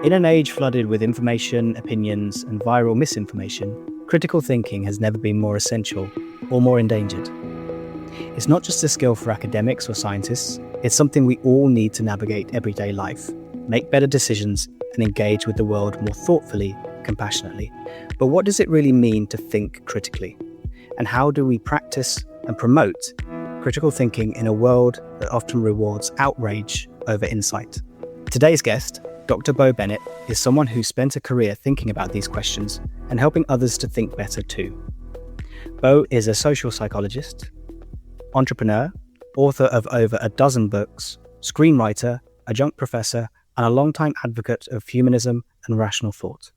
In an age flooded with information, opinions, and viral misinformation, critical thinking has never been more essential or more endangered. It's not just a skill for academics or scientists, it's something we all need to navigate everyday life, make better decisions, and engage with the world more thoughtfully, compassionately. But what does it really mean to think critically? And how do we practice and promote critical thinking in a world that often rewards outrage over insight? Today's guest, Dr. Bo Bennett, is someone who spent a career thinking about these questions and helping others to think better too. Bo is a social psychologist, entrepreneur, author of over a dozen books, screenwriter, adjunct professor, and a longtime advocate of humanism and rational thought.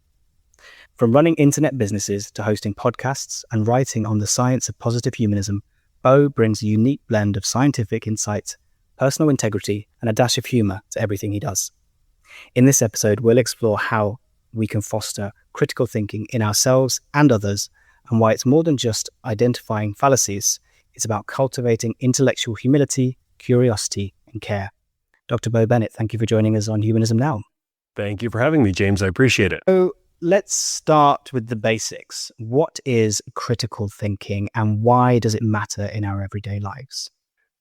From running internet businesses to hosting podcasts and writing on the science of positive humanism, Bo brings a unique blend of scientific insight, personal integrity, and a dash of humour to everything he does. In this episode, we'll explore how we can foster critical thinking in ourselves and others, and why it's more than just identifying fallacies. It's about cultivating intellectual humility, curiosity, and care. Dr. Bo Bennett, thank you for joining us on Humanism Now. Thank you for having me, James. I appreciate it. So let's start with the basics. What is critical thinking and why does it matter in our everyday lives?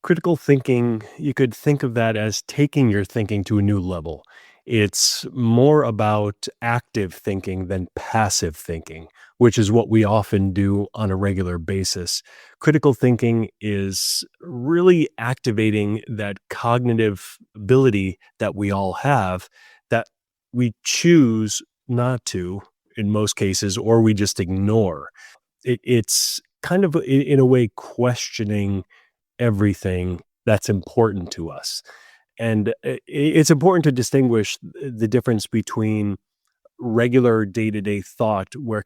Critical thinking, you could think of that as taking your thinking to a new level. It's more about active thinking than passive thinking, which is what we often do on a regular basis. Critical thinking is really activating that cognitive ability that we all have that we choose not to in most cases, or we just ignore. It's kind of, in a way, questioning everything that's important to us. And it's important to distinguish the difference between regular day-to-day thought where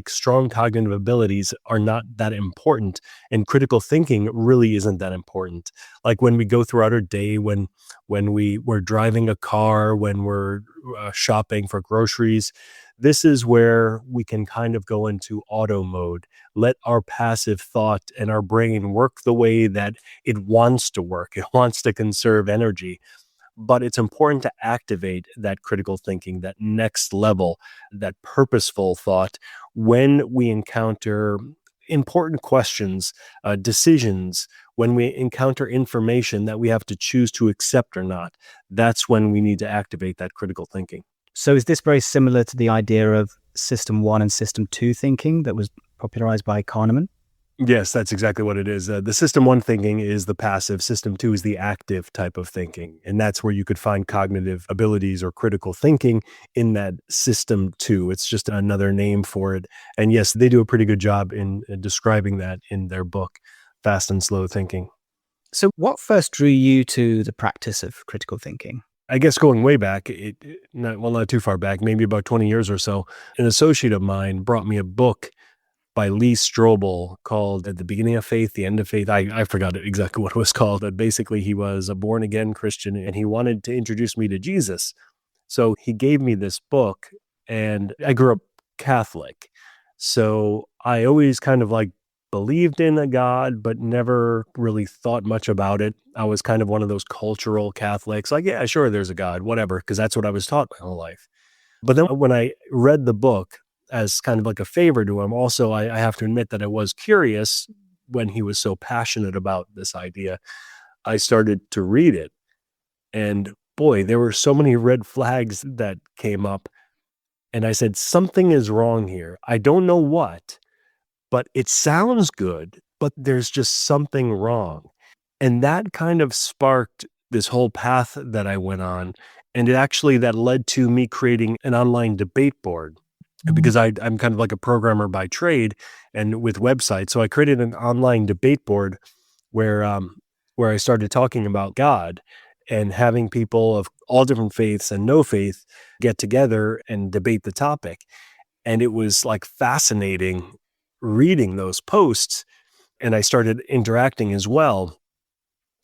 strong cognitive abilities are not that important, and critical thinking really isn't that important. Like when we go throughout our day, when we're driving a car, when we're shopping for groceries, this is where we can kind of go into auto mode, let our passive thought and our brain work the way that it wants to work. It wants to conserve energy. But it's important to activate that critical thinking, that next level, that purposeful thought when we encounter important questions, decisions, when we encounter information that we have to choose to accept or not. That's when we need to activate that critical thinking. So is this very similar to the idea of System 1 and System 2 thinking that was popularized by Kahneman? Yes, that's exactly what it is. The System 1 thinking is the passive. System 2 is the active type of thinking. And that's where you could find cognitive abilities or critical thinking in that System 2. It's just another name for it. And yes, they do a pretty good job in describing that in their book, Fast and Slow Thinking. So what first drew you to the practice of critical thinking? I guess going way back, not too far back, maybe about 20 years or so, an associate of mine brought me a book by Lee Strobel called At the Beginning of Faith, The End of Faith. I forgot exactly what it was called, but basically he was a born-again Christian and he wanted to introduce me to Jesus. So he gave me this book, and I grew up Catholic. So I always kind of believed in a God, but never really thought much about it. I was kind of one of those cultural Catholics, yeah, sure, there's a God, whatever, because that's what I was taught my whole life. But then when I read the book as kind of like a favor to him, also, I have to admit that I was curious when he was so passionate about this idea. I started to read it, and boy, there were so many red flags that came up. And I said, something is wrong here. I don't know what, but it sounds good, but there's just something wrong. And that kind of sparked this whole path that I went on. And that led to me creating an online debate board, because I'm kind of like a programmer by trade and with websites. So I created an online debate board where I started talking about God and having people of all different faiths and no faith get together and debate the topic. And it was fascinating reading those posts, and I started interacting as well.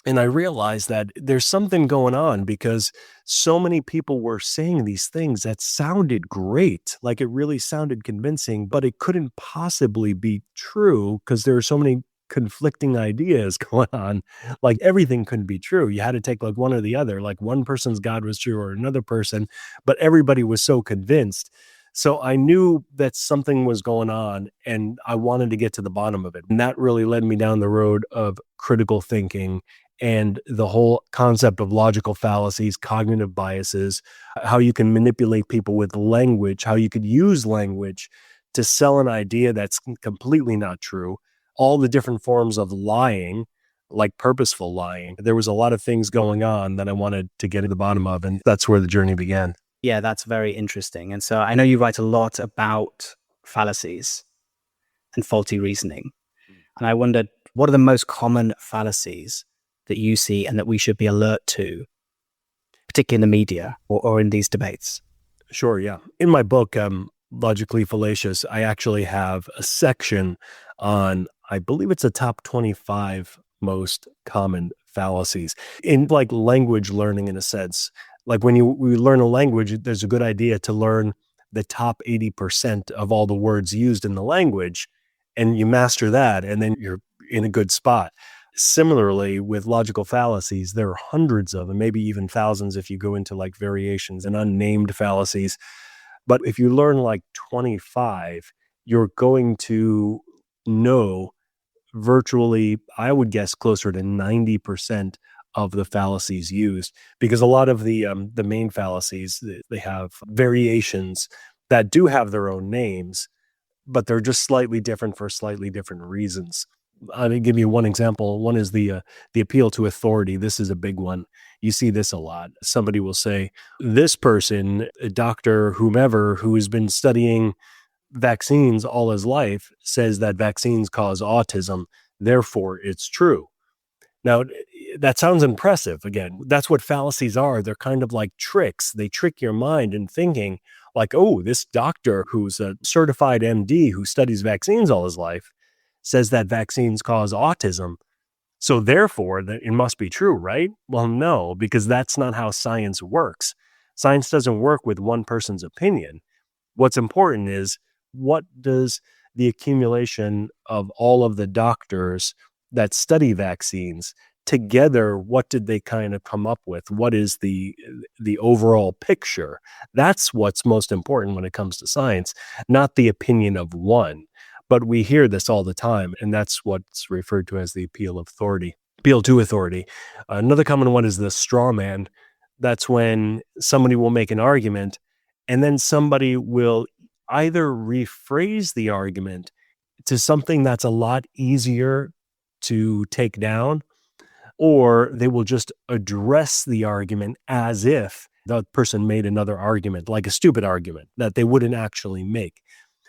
And I realized that there's something going on, because so many people were saying these things that sounded great. It really sounded convincing, but it couldn't possibly be true because there are so many conflicting ideas going on. Like everything couldn't be true. You had to take like one or the other. Like one person's God was true or another person, but everybody was so convinced. So I knew that something was going on and I wanted to get to the bottom of it. And that really led me down the road of critical thinking and the whole concept of logical fallacies, cognitive biases, how you can manipulate people with language, how you could use language to sell an idea that's completely not true, all the different forms of lying, like purposeful lying. There was a lot of things going on that I wanted to get to the bottom of, and that's where the journey began. Yeah, that's very interesting. And so I know you write a lot about fallacies and faulty reasoning. And I wondered, what are the most common fallacies that you see and that we should be alert to, particularly in the media or in these debates? Sure, yeah. In my book, Logically Fallacious, I actually have a section on, I believe it's the top 25 most common fallacies in like language learning in a sense. Like when we learn a language, there's a good idea to learn the top 80% of all the words used in the language, and you master that, and then you're in a good spot. Similarly, with logical fallacies, there are hundreds of them, maybe even thousands if you go into like variations and unnamed fallacies. But if you learn like 25, you're going to know virtually, I would guess, closer to 90% of the fallacies used, because a lot of the main fallacies, they have variations that do have their own names, but they're just slightly different for slightly different reasons. I'll give you one example. One is the appeal to authority. This is a big one. You see this a lot. Somebody will say, this person, a doctor, whomever, who has been studying vaccines all his life, says that vaccines cause autism, therefore it's true. Now, that sounds impressive. Again, that's what fallacies are. They're kind of like tricks. They trick your mind in thinking like, oh, this doctor who's a certified MD who studies vaccines all his life says that vaccines cause autism. So therefore, it must be true, right? Well, no, because that's not how science works. Science doesn't work with one person's opinion. What's important is, what does the accumulation of all of the doctors that study vaccines together, what did they kind of come up with? What is the overall picture? That's what's most important when it comes to science, not the opinion of one. But we hear this all the time, and that's what's referred to as the appeal to authority. Another common one is the straw man. That's when somebody will make an argument, and then somebody will either rephrase the argument to something that's a lot easier to take down, or they will just address the argument as if the person made another argument, like a stupid argument that they wouldn't actually make.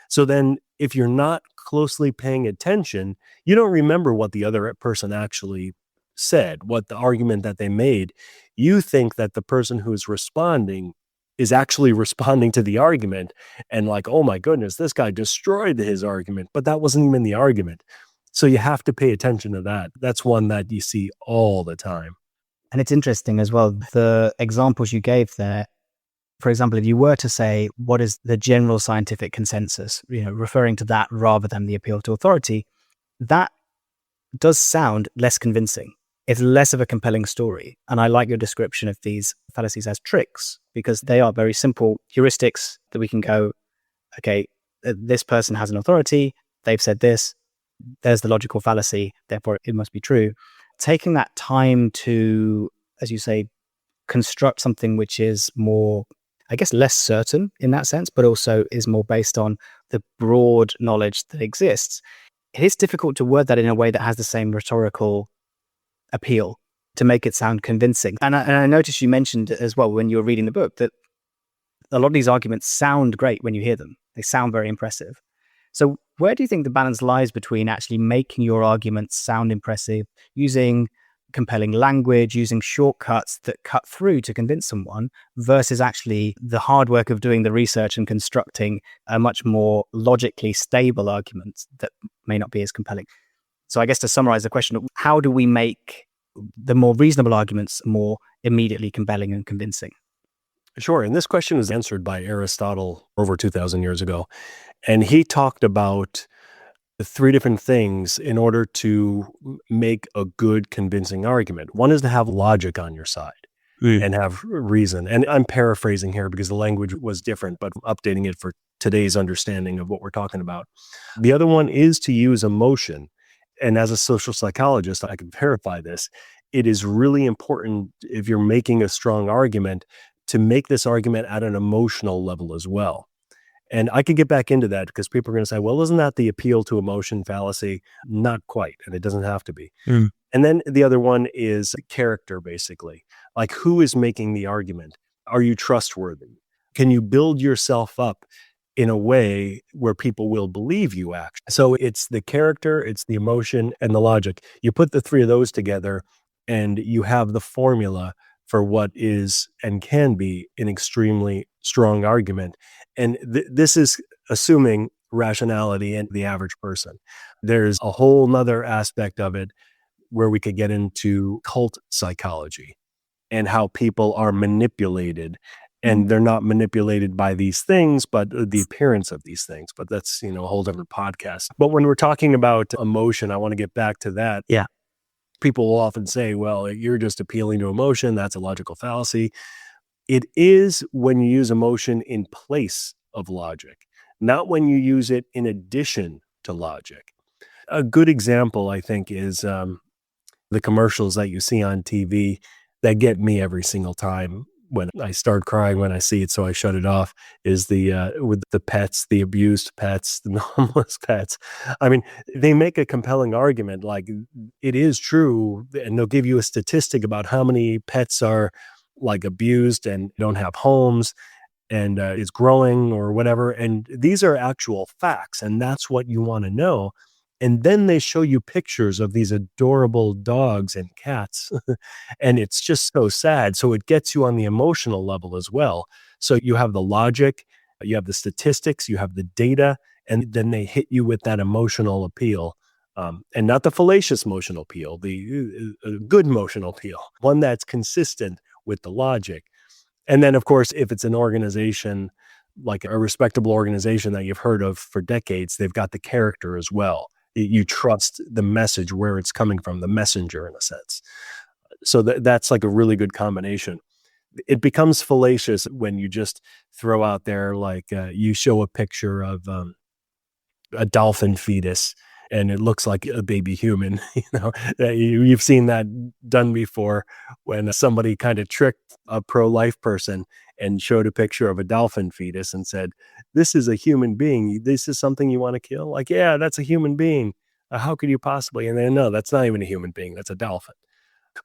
So then if you're not closely paying attention, you don't remember what the other person actually said, what the argument that they made. You think that the person who's responding is actually responding to the argument and like, oh my goodness, this guy destroyed his argument, but that wasn't even the argument. So you have to pay attention to that. That's one that you see all the time. And it's interesting as well, the examples you gave there. For example, if you were to say, what is the general scientific consensus, referring to that rather than the appeal to authority, that does sound less convincing. It's less of a compelling story. And I like your description of these fallacies as tricks, because they are very simple heuristics that we can go, okay, this person has an authority, they've said this, there's the logical fallacy, therefore it must be true. Taking that time to, as you say, construct something which is more, I guess, less certain in that sense, but also is more based on the broad knowledge that exists. It is difficult to word that in a way that has the same rhetorical appeal to make it sound convincing. And I noticed you mentioned as well when you were reading the book that a lot of these arguments sound great when you hear them. They sound very impressive. So where do you think the balance lies between actually making your arguments sound impressive, using compelling language, using shortcuts that cut through to convince someone, versus actually the hard work of doing the research and constructing a much more logically stable argument that may not be as compelling? So I guess to summarize the question, how do we make the more reasonable arguments more immediately compelling and convincing? Sure. And this question was answered by Aristotle over 2,000 years ago. And he talked about the three different things in order to make a good, convincing argument. One is to have logic on your side and have reason. And I'm paraphrasing here because the language was different, but updating it for today's understanding of what we're talking about. The other one is to use emotion. And as a social psychologist, I can verify this. It is really important, if you're making a strong argument, to make this argument at an emotional level as well. And I could get back into that because people are going to say, well, isn't that the appeal to emotion fallacy? Not quite. And it doesn't have to be. And then the other one is character, basically. Like, who is making the argument? Are you trustworthy? Can you build yourself up in a way where people will believe you act? So it's the character, it's the emotion, and the logic. You put the three of those together and you have the formula for what is and can be an extremely strong argument. And this is assuming rationality in the average person. There's a whole nother aspect of it where we could get into cult psychology and how people are manipulated. And they're not manipulated by these things, but the appearance of these things. But that's, a whole different podcast. But when we're talking about emotion, I want to get back to that. Yeah. People will often say, well, you're just appealing to emotion. That's a logical fallacy. It is when you use emotion in place of logic, not when you use it in addition to logic. A good example, I think, is the commercials that you see on TV that get me every single time when I start crying when I see it, so I shut it off, is with the pets, the abused pets, the homeless pets. I mean, they make a compelling argument, like it is true, and they'll give you a statistic about how many pets are like abused and don't have homes, and it's growing or whatever. And these are actual facts, and that's what you want to know. And then they show you pictures of these adorable dogs and cats. And it's just so sad. So it gets you on the emotional level as well. So you have the logic, you have the statistics, you have the data, and then they hit you with that emotional appeal. And not the fallacious emotional appeal, the good emotional appeal, one that's consistent with the logic. And then, of course, if it's an organization, like a respectable organization that you've heard of for decades, they've got the character as well. You trust the message, where it's coming from, the messenger, in a sense. So that's like a really good combination. It becomes fallacious when you just throw out there, like you show a picture of a dolphin fetus and it looks like a baby human. You've seen that done before when somebody kind of tricked a pro-life person and showed a picture of a dolphin fetus and said, this is a human being. This is something you want to kill? Like, yeah, that's a human being. How could you possibly? And then, no, that's not even a human being. That's a dolphin.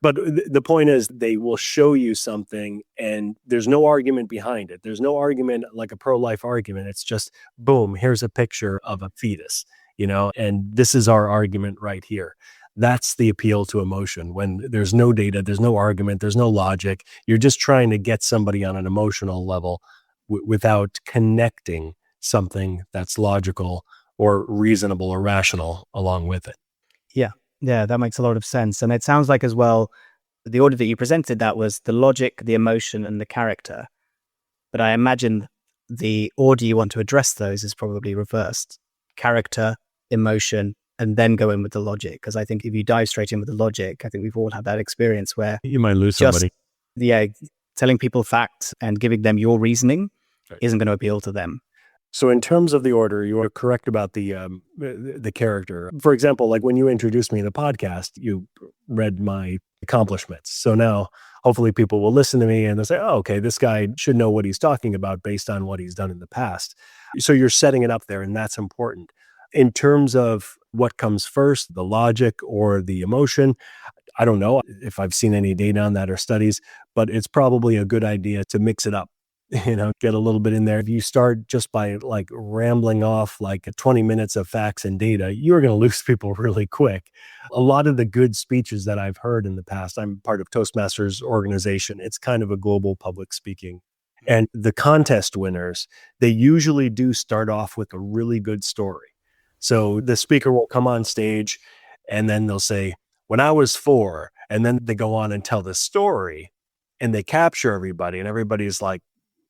But the point is, they will show you something and there's no argument behind it. There's no argument like a pro-life argument. It's just, boom, here's a picture of a fetus, and this is our argument right here. That's the appeal to emotion. When there's no data, there's no argument, there's no logic. You're just trying to get somebody on an emotional level without connecting something that's logical or reasonable or rational along with it. Yeah, that makes a lot of sense. And it sounds like as well, the order that you presented that was the logic, the emotion, and the character. But I imagine the order you want to address those is probably reversed. Character, emotion, and then go in with the logic. Because I think if you dive straight in with the logic, I think we've all had that experience where you might lose somebody. Telling people facts and giving them your reasoning isn't going to appeal to them. So in terms of the order, you are correct about the character. For example, like when you introduced me to the podcast, you read my accomplishments. So now hopefully people will listen to me and they'll say, oh, okay, this guy should know what he's talking about based on what he's done in the past. So you're setting it up there, and that's important. In terms of what comes first, the logic or the emotion, I don't know if I've seen any data on that or studies, but it's probably a good idea to mix it up. Get a little bit in there. If you start just by like rambling off like 20 minutes of facts and data, you're going to lose people really quick. A lot of the good speeches that I've heard in the past, I'm part of Toastmasters organization. It's kind of a global public speaking. And the contest winners, they usually do start off with a really good story. So the speaker will come on stage and then they'll say, when I was 4, and then they go on and tell the story and they capture everybody, and everybody's like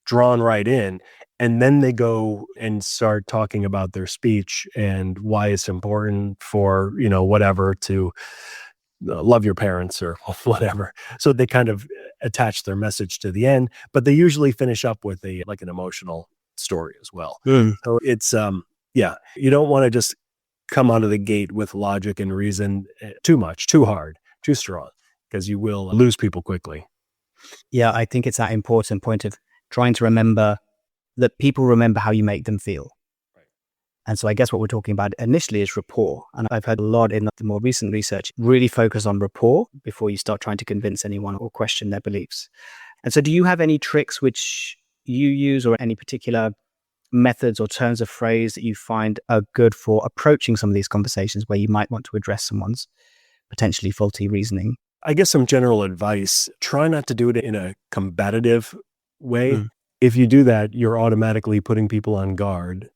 drawn right in. And then they go and start talking about their speech and why it's important for, whatever, to love your parents or whatever. So they kind of attach their message to the end, but they usually finish up with an emotional story as well. Mm. So it's, yeah, you don't want to just come out of the gate with logic and reason too much, too hard, too strong, because you will lose people quickly. Yeah, I think it's that important point of trying to remember that people remember how you make them feel. Right. And so I guess what we're talking about initially is rapport. And I've heard a lot in the more recent research really focus on rapport before you start trying to convince anyone or question their beliefs. And so do you have any tricks which you use or any particular methods or turns of phrase that you find are good for approaching some of these conversations where you might want to address someone's potentially faulty reasoning? I guess some general advice: try not to do it in a combative way. Mm. If you do that, you're automatically putting people on guard.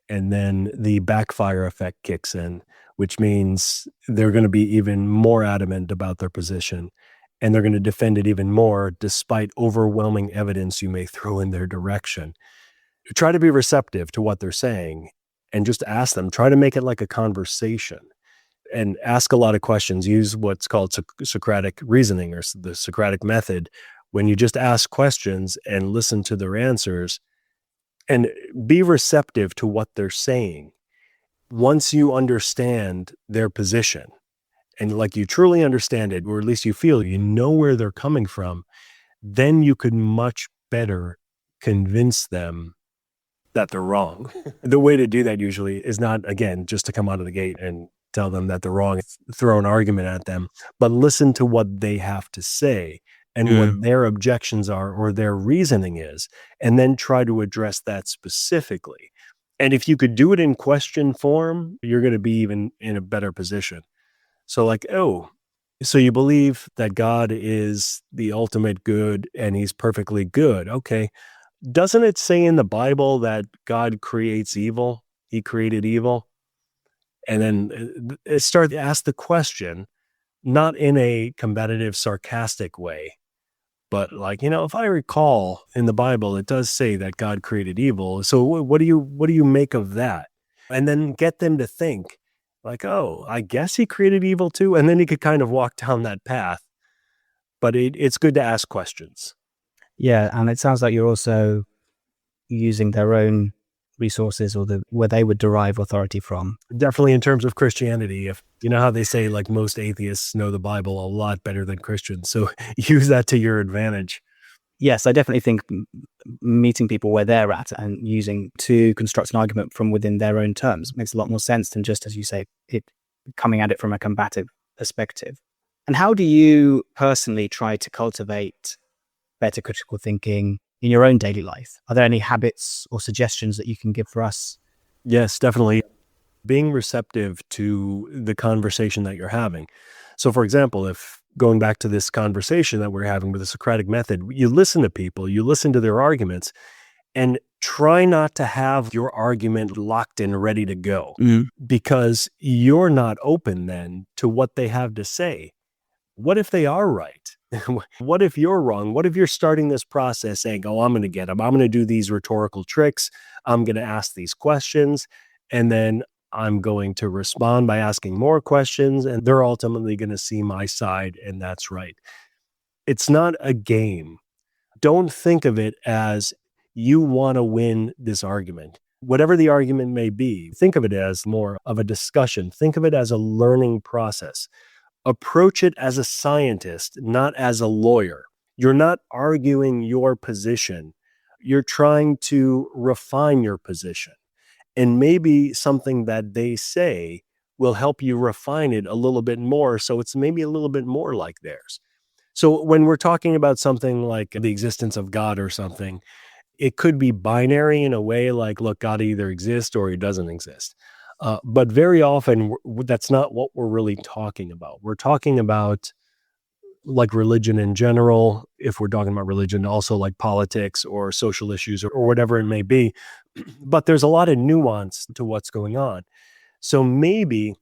And then the backfire effect kicks in, which means they're going to be even more adamant about their position. And they're going to defend it even more, despite overwhelming evidence you may throw in their direction. Try to be receptive to what they're saying and just ask them. Try to make it like a conversation. And ask a lot of questions. Use what's called Socratic reasoning, or the Socratic method, when you just ask questions and listen to their answers and be receptive to what they're saying. Once you understand their position, and like you truly understand it, or at least you feel you know where they're coming from, then you could much better convince them that they're wrong. The way to do that usually is not, again, just to come out of the gate and tell them that they're wrong, throw an argument at them, but listen to what they have to say and what their objections are or their reasoning is, and then try to address that specifically. And if you could do it in question form, you're going to be even in a better position. So like, oh, so you believe that God is the ultimate good and he's perfectly good. Okay. Doesn't it say in the Bible that God creates evil? He created evil. And then start to ask the question, not in a combative, sarcastic way, but like, if I recall in the Bible, it does say that God created evil. So what do you make of that? And then get them to think like, oh, I guess he created evil too. And then you could kind of walk down that path. But it's good to ask questions. Yeah, and it sounds like you're also using their own resources or where they would derive authority from. Definitely in terms of Christianity, if you know how they say like most atheists know the Bible a lot better than Christians. So use that to your advantage. Yes, I definitely think meeting people where they're at and using to construct an argument from within their own terms makes a lot more sense than just, as you say, it coming at it from a combative perspective. And how do you personally try to cultivate better critical thinking in your own daily life? Are there any habits or suggestions that you can give for us? Yes, definitely. Being receptive to the conversation that you're having. So for example, if going back to this conversation that we're having with the Socratic method, you listen to people, you listen to their arguments, and try not to have your argument locked and ready to go, because you're not open then to what they have to say. What if they are right? What if you're wrong? What if you're starting this process saying, oh, I'm going to get them. I'm going to do these rhetorical tricks. I'm going to ask these questions. And then I'm going to respond by asking more questions. And they're ultimately going to see my side. And that's right. It's not a game. Don't think of it as you want to win this argument. Whatever the argument may be, think of it as more of a discussion. Think of it as a learning process. Approach it as a scientist, not as a lawyer. You're not arguing your position. You're trying to refine your position. And maybe something that they say will help you refine it a little bit more, so it's maybe a little bit more like theirs. So when we're talking about something like the existence of God or something, it could be binary in a way like, look, God either exists or he doesn't exist. But very often that's not what we're really talking about. We're talking about like religion in general. If we're talking about religion, also like politics or social issues or whatever it may be. But there's a lot of nuance to what's going on. So maybe,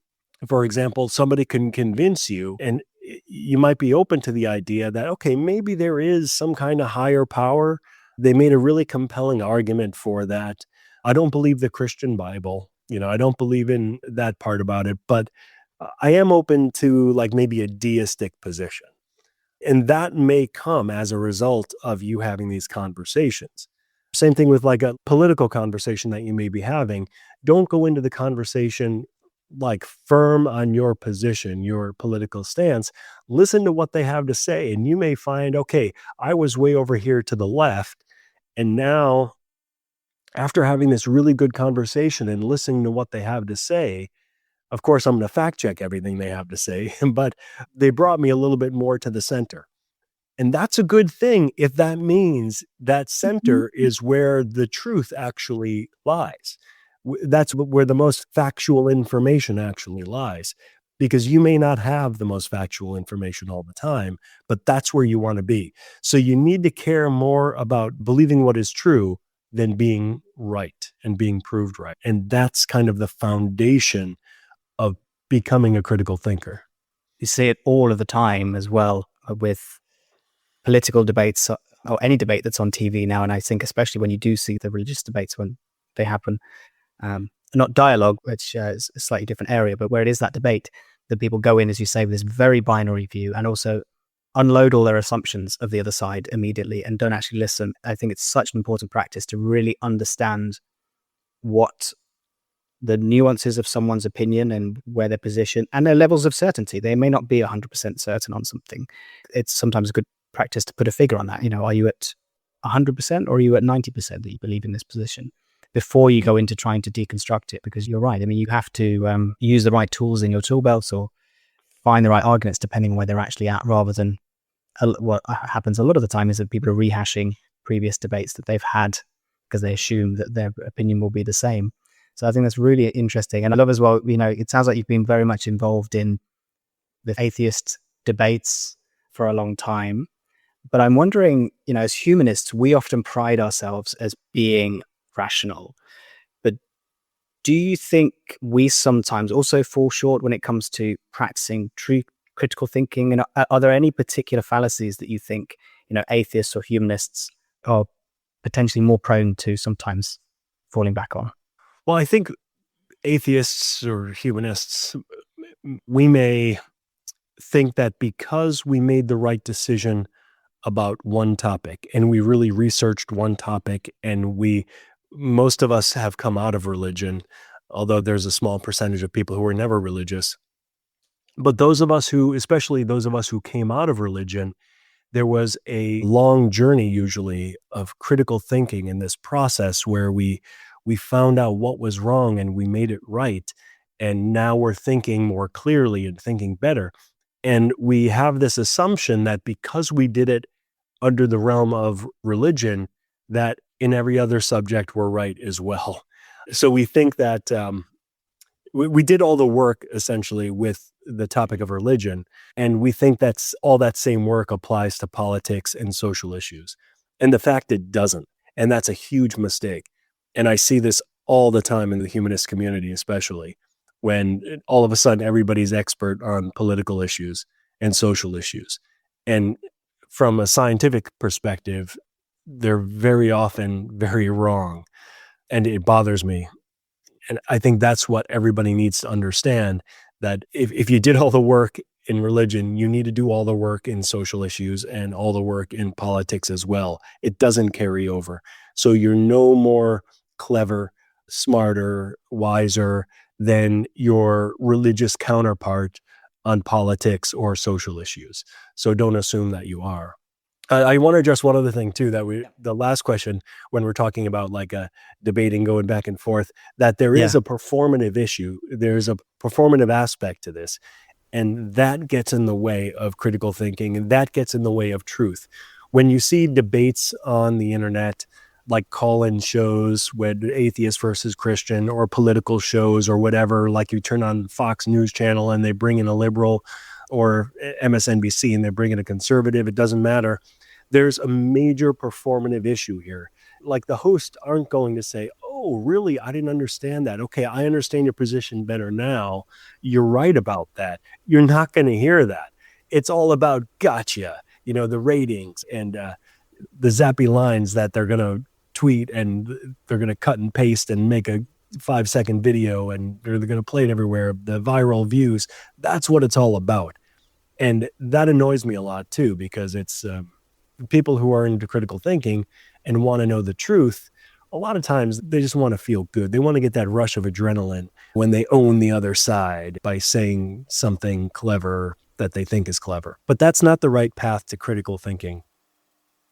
for example, somebody can convince you, and you might be open to the idea that, okay, maybe there is some kind of higher power They made a really compelling argument for that. I don't believe the Christian Bible, I don't believe in that part about it, but I am open to like maybe a deistic position. And that may come as a result of you having these conversations. Same thing with like a political conversation that you may be having. Don't go into the conversation like firm on your position, your political stance. Listen to what they have to say. And you may find, okay, I was way over here to the left. And now, after having this really good conversation and listening to what they have to say, of course, I'm going to fact check everything they have to say, but they brought me a little bit more to the center. And that's a good thing if that means that center is where the truth actually lies. That's where the most factual information actually lies, because you may not have the most factual information all the time, but that's where you want to be. So you need to care more about believing what is true than being right and being proved right. And that's kind of the foundation of becoming a critical thinker. You see it all of the time as well with political debates or any debate that's on TV now. And I think especially when you do see the religious debates when they happen, not dialogue, which is a slightly different area, but where it is that debate, that people go in, as you say, with this very binary view and also unload all their assumptions of the other side immediately and don't actually listen. I think it's such an important practice to really understand what the nuances of someone's opinion and where their position and their levels of certainty. They may not be 100% certain on something. It's sometimes a good practice to put a figure on that. Are you at 100% or are you at 90% that you believe in this position before you go into trying to deconstruct it? Because you're right. I mean, you have to use the right tools in your tool belt or find the right arguments depending on where they're actually at, rather than what happens a lot of the time is that people are rehashing previous debates that they've had because they assume that their opinion will be the same. So I think that's really interesting. And I love as well, it sounds like you've been very much involved in the atheist debates for a long time. But I'm wondering, as humanists, we often pride ourselves as being rational. But do you think we sometimes also fall short when it comes to practicing true critical thinking? And are there any particular fallacies that you think, atheists or humanists are potentially more prone to sometimes falling back on? Well, I think atheists or humanists, we may think that because we made the right decision about one topic and we really researched one topic, and most of us have come out of religion, although there's a small percentage of people who are never religious. But especially those of us who came out of religion, there was a long journey usually of critical thinking in this process where we found out what was wrong and we made it right. And now we're thinking more clearly and thinking better. And we have this assumption that because we did it under the realm of religion, that in every other subject we're right as well. So we think that we did all the work essentially with the topic of religion, and we think that's all that same work applies to politics and social issues. And the fact it doesn't, and that's a huge mistake. And I see this all the time in the humanist community, especially when all of a sudden everybody's expert on political issues and social issues. And from a scientific perspective, they're very often very wrong. And it bothers me. And I think that's what everybody needs to understand, that if you did all the work in religion, you need to do all the work in social issues and all the work in politics as well. It doesn't carry over. So you're no more clever, smarter, wiser than your religious counterpart on politics or social issues. So don't assume that you are. I want to address one other thing too, the last question, when we're talking about like debating, going back and forth, that there is a performative issue. There's a performative aspect to this, and that gets in the way of critical thinking, and that gets in the way of truth. When you see debates on the internet, like call-in shows with atheist versus Christian, or political shows or whatever, like you turn on Fox News channel and they bring in a liberal, or MSNBC and they bring in a conservative, it doesn't matter. There's a major performative issue here. Like the hosts aren't going to say, oh, really? I didn't understand that. Okay, I understand your position better now. You're right about that. You're not going to hear that. It's all about gotcha, the ratings and the zappy lines that they're going to tweet and they're going to cut and paste and make a 5-second video and they're going to play it everywhere, the viral views. That's what it's all about. And that annoys me a lot too, because it's people who are into critical thinking and want to know the truth. A lot of times they just want to feel good. They want to get that rush of adrenaline when they own the other side by saying something clever that they think is clever. But that's not the right path to critical thinking.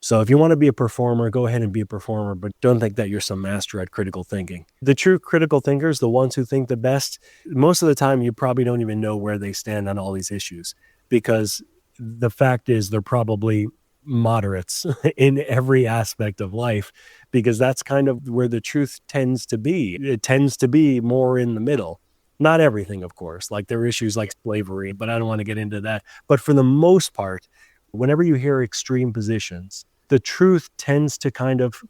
So if you want to be a performer, go ahead and be a performer, but don't think that you're some master at critical thinking. The true critical thinkers, the ones who think the best, most of the time you probably don't even know where they stand on all these issues, because the fact is they're probably moderates in every aspect of life, because that's kind of where the truth tends to be. It tends to be more in the middle. Not everything, of course, like there are issues like slavery, but I don't want to get into that. But for the most part, whenever you hear extreme positions, the truth tends to kind of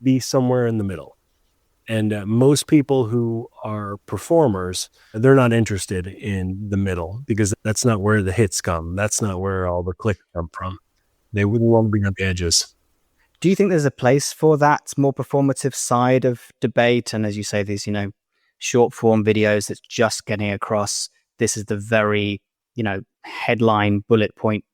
be somewhere in the middle. And most people who are performers, they're not interested in the middle, because that's not where the hits come. That's not where all the clicks come from. They wouldn't want to be on the edges. Do you think there's a place for that more performative side of debate? And as you say, these, short form videos that's just getting across, this is the very, headline bullet point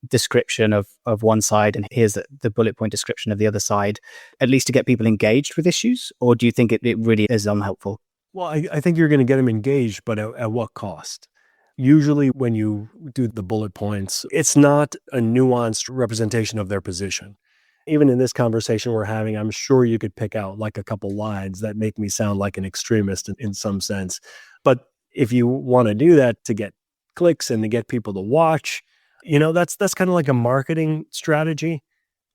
description of one side, and here's the bullet point description of the other side, at least to get people engaged with issues? Or do you think it really is unhelpful? Well, I think you're going to get them engaged, but at what cost? Usually when you do the bullet points, it's not a nuanced representation of their position. Even in this conversation we're having, I'm sure you could pick out like a couple lines that make me sound like an extremist in some sense. But if you want to do that to get clicks and to get people to watch, that's kind of like a marketing strategy.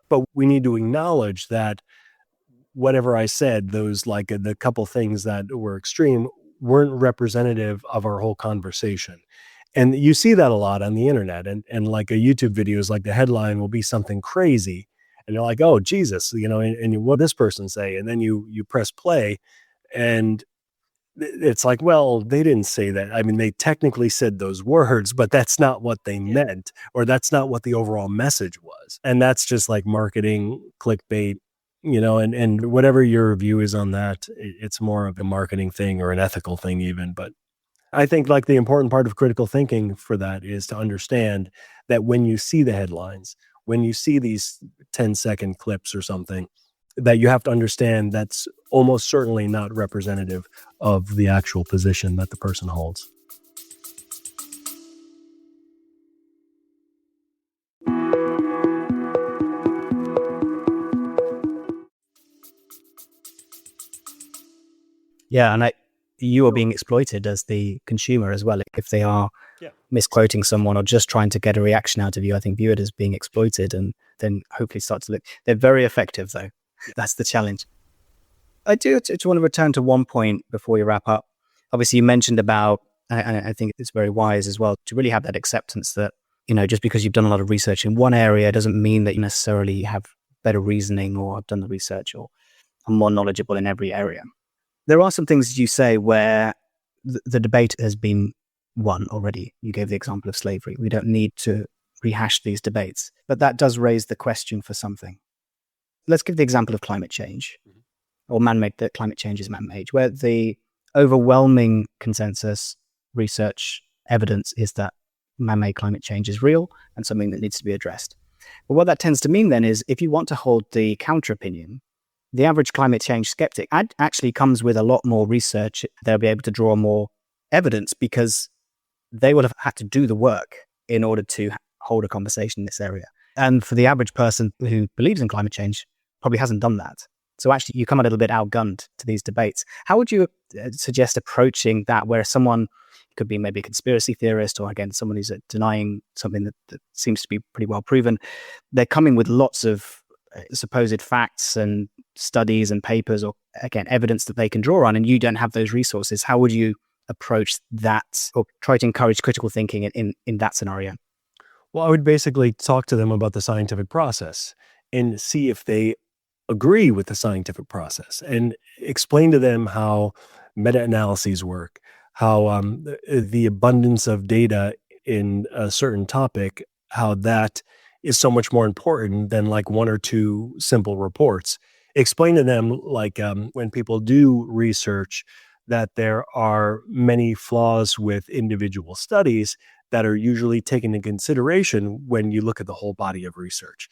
But we need to acknowledge that whatever I said, those like the couple things that were extreme weren't representative of our whole conversation. And you see that a lot on the internet, and like a YouTube video is like the headline will be something crazy. And you're like, oh, Jesus, and what this person say? And then you press play and it's like, well, they didn't say that. I mean, they technically said those words, but that's not what they meant, or that's not what the overall message was. And that's just like marketing, clickbait, and whatever your view is on that, it's more of a marketing thing or an ethical thing even. But I think like the important part of critical thinking for that is to understand that when you see the headlines, when you see these 10-second clips or something, that you have to understand that's almost certainly not representative of the actual position that the person holds. Yeah, and you are being exploited as the consumer as well. If they are misquoting someone or just trying to get a reaction out of you, I think view it as being exploited and then hopefully start to look. They're very effective though. That's the challenge. I do want to return to one point before we wrap up. Obviously, you mentioned about, and I think it's very wise as well, to really have that acceptance that, just because you've done a lot of research in one area doesn't mean that you necessarily have better reasoning or have done the research or are more knowledgeable in every area. There are some things you say where the debate has been won already. You gave the example of slavery. We don't need to rehash these debates, but that does raise the question for something. Let's give the example of climate change, or man-made, that climate change is man-made, where the overwhelming consensus research evidence is that man-made climate change is real and something that needs to be addressed. But what that tends to mean then is if you want to hold the counter-opinion, the average climate change skeptic actually comes with a lot more research. They'll be able to draw more evidence because they will have had to do the work in order to hold a conversation in this area. And for the average person who believes in climate change, probably hasn't done that. So actually you come a little bit outgunned to these debates. How would you suggest approaching that, where someone could be maybe a conspiracy theorist, or again, someone who's denying something that seems to be pretty well proven? They're coming with lots of supposed facts and studies and papers, or again, evidence that they can draw on, and you don't have those resources. How would you approach that, or try to encourage critical thinking in that scenario? Well, I would basically talk to them about the scientific process and see if they agree with the scientific process, and explain to them how meta-analyses work, how the abundance of data in a certain topic, how that is so much more important than like one or two simple reports. Explain to them, like when people do research, that there are many flaws with individual studies that are usually taken into consideration when you look at the whole body of research.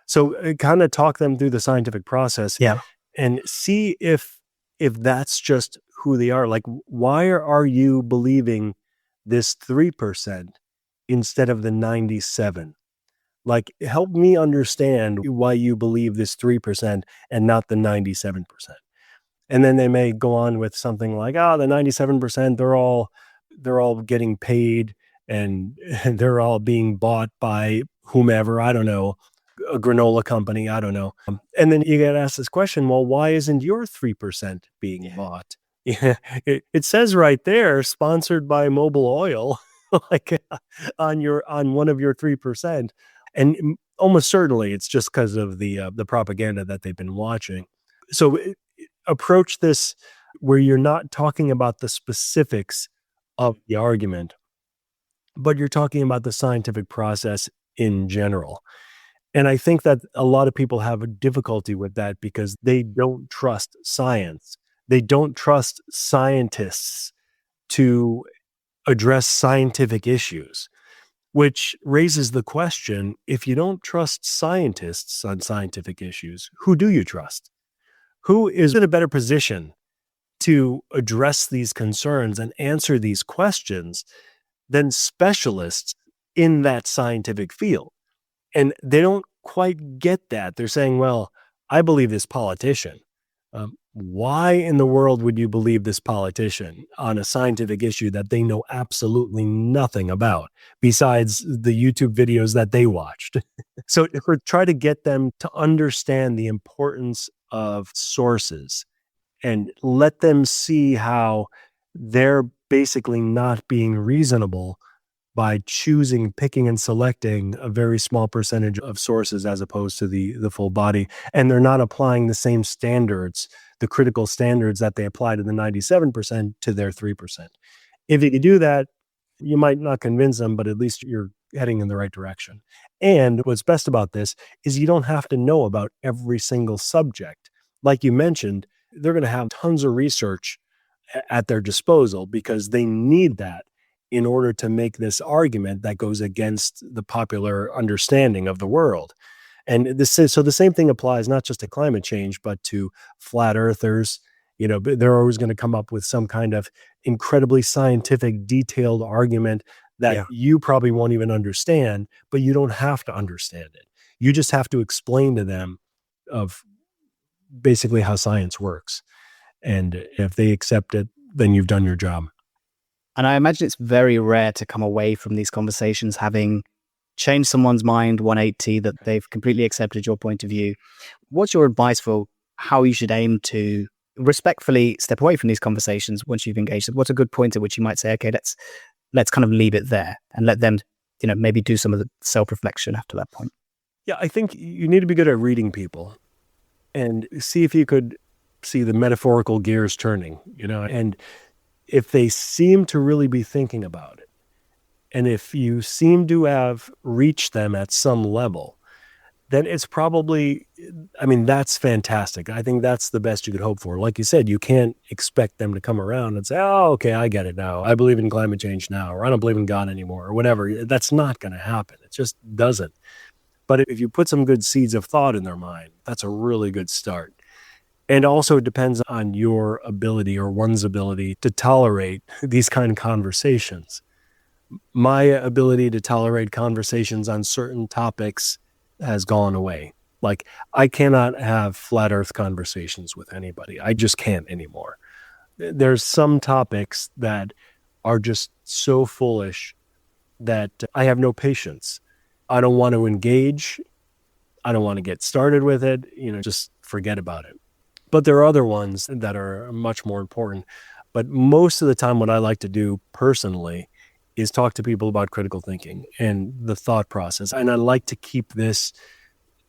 So kind of talk them through the scientific process Yeah. and see if that's just who they are. Like, why are you believing this 3% instead of the 97? Like, help me understand why you believe this 3% and not the 97%. And then they may go on with something like, the 97%, they're all getting paid and they're all being bought by whomever, I don't know, a granola company, I don't know. And then you get asked this question, well, why isn't your 3% being bought? Yeah, it says right there, sponsored by Mobil Oil, like on one of your 3%. And almost certainly it's just because of the propaganda that they've been watching. So approach this where you're not talking about the specifics of the argument, but you're talking about the scientific process in general. And I think that a lot of people have a difficulty with that because they don't trust science. They don't trust scientists to address scientific issues, which raises the question, if you don't trust scientists on scientific issues, who do you trust? Who is in a better position to address these concerns and answer these questions than specialists in that scientific field? And they don't quite get that. They're saying, well, I believe this politician. Why in the world would you believe this politician on a scientific issue that they know absolutely nothing about besides the YouTube videos that they watched? So if we try to get them to understand the importance of sources and let them see how they're basically not being reasonable by picking and selecting a very small percentage of sources as opposed to the full body. And they're not applying the same standards, the critical standards that they apply to the 97% to their 3%. If you do that, you might not convince them, but at least you're heading in the right direction. And what's best about this is you don't have to know about every single subject. Like you mentioned, they're going to have tons of research at their disposal because they need that in order to make this argument that goes against the popular understanding of the world. And so the same thing applies not just to climate change, but to flat earthers. They're always going to come up with some kind of incredibly scientific, detailed argument that you probably won't even understand, but you don't have to understand it. You just have to explain to them of basically how science works. And if they accept it, then you've done your job. And I imagine it's very rare to come away from these conversations having changed someone's mind 180, that they've completely accepted your point of view. What's your advice for how you should aim to respectfully step away from these conversations once you've engaged them? What's a good point at which you might say, okay, let's kind of leave it there and let them, maybe do some of the self-reflection after that point? Yeah, I think you need to be good at reading people and see if you could see the metaphorical gears turning, and if they seem to really be thinking about it, and if you seem to have reached them at some level, then it's probably, that's fantastic. I think that's the best you could hope for. Like you said, you can't expect them to come around and say, oh, okay, I get it now. I believe in climate change now, or I don't believe in God anymore, or whatever. That's not going to happen. It just doesn't. But if you put some good seeds of thought in their mind, that's a really good start. And also it depends on your ability or one's ability to tolerate these kind of conversations. My ability to tolerate conversations on certain topics has gone away. Like, I cannot have flat earth conversations with anybody. I just can't anymore. There's some topics that are just so foolish that I have no patience. I don't want to engage. I don't want to get started with it. Just forget about it. But there are other ones that are much more important. But most of the time, what I like to do personally is talk to people about critical thinking and the thought process. And I like to keep this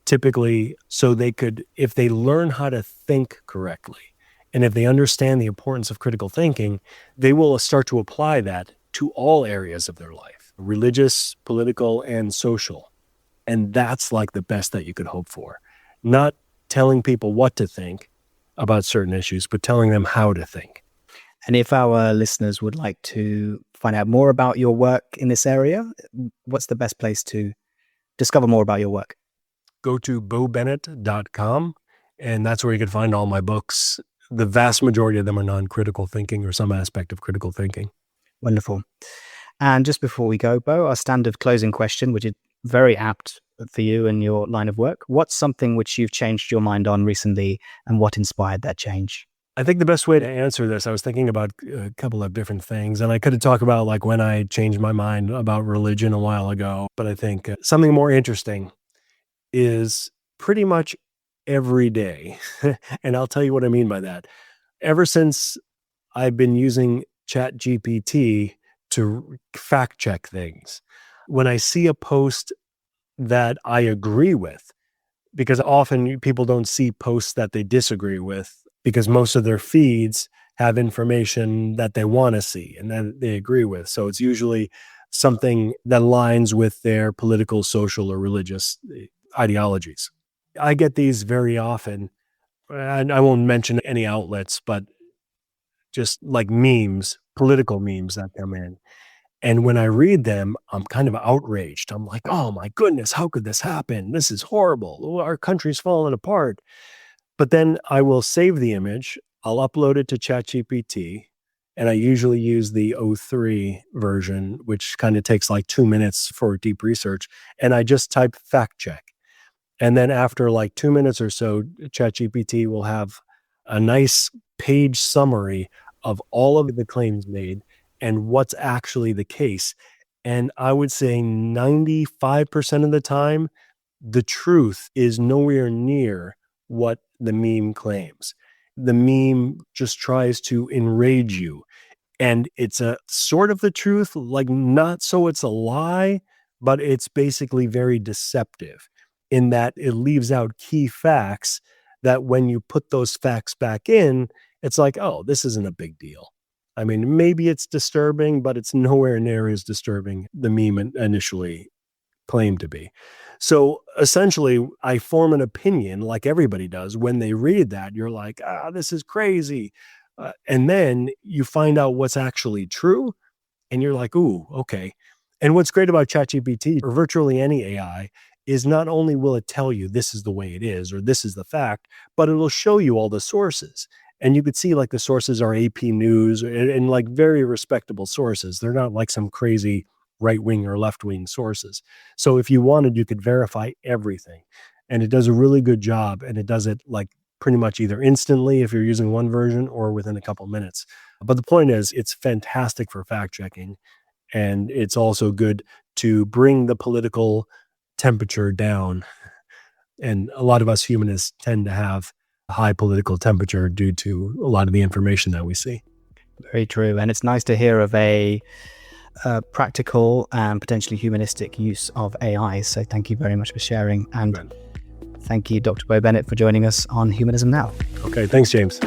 typically so they could, if they learn how to think correctly, and if they understand the importance of critical thinking, they will start to apply that to all areas of their life, religious, political, and social. And that's like the best that you could hope for. Not telling people what to think about certain issues, but telling them how to think. And if our listeners would like to find out more about your work in this area, what's the best place to discover more about your work? Go to bobennett.com, and that's where you can find all my books. The vast majority of them are non-critical thinking or some aspect of critical thinking. Wonderful. And just before we go, Bo, our standard closing question, which is very apt for you and your line of work. What's something which you've changed your mind on recently, and what inspired that change? I think the best way to answer this, I was thinking about a couple of different things, and I could have talked about like when I changed my mind about religion a while ago, but I think something more interesting is pretty much every day. And I'll tell you what I mean by that. Ever since I've been using ChatGPT to fact check things, when I see a post that I agree with, because often people don't see posts that they disagree with because most of their feeds have information that they want to see and that they agree with. So it's usually something that aligns with their political, social, or religious ideologies. I get these very often, and I won't mention any outlets, but just like memes, political memes that come in. And when I read them, I'm kind of outraged. I'm like, oh my goodness, how could this happen? This is horrible. Our country's falling apart. But then I will save the image. I'll upload it to ChatGPT. And I usually use the O3 version, which kind of takes like 2 minutes for deep research. And I just type fact check. And then after like 2 minutes or so, ChatGPT will have a nice page summary of all of the claims made and what's actually the case. And I would say 95% of the time, the truth is nowhere near what the meme claims. The meme just tries to enrage you. And it's a sort of the truth, like not so it's a lie, but it's basically very deceptive in that it leaves out key facts that when you put those facts back in, it's like, oh, this isn't a big deal. I mean, maybe it's disturbing, but it's nowhere near as disturbing the meme initially claimed to be. So essentially, I form an opinion like everybody does. When they read that, you're like, this is crazy. And then you find out what's actually true, and you're like, ooh, okay. And what's great about ChatGPT or virtually any AI is not only will it tell you this is the way it is or this is the fact, but it'll show you all the sources. And you could see like the sources are AP News and like very respectable sources. They're not like some crazy right-wing or left-wing sources. So if you wanted, you could verify everything. And it does a really good job. And it does it like pretty much either instantly if you're using one version or within a couple minutes. But the point is, it's fantastic for fact-checking. And it's also good to bring the political temperature down. And a lot of us humanists tend to have a high political temperature due to a lot of the information that we see. Very true. And it's nice to hear of a practical and potentially humanistic use of AI. So thank you very much for sharing. And thank you, Dr. Bo Bennett, for joining us on Humanism Now. Okay, thanks, James.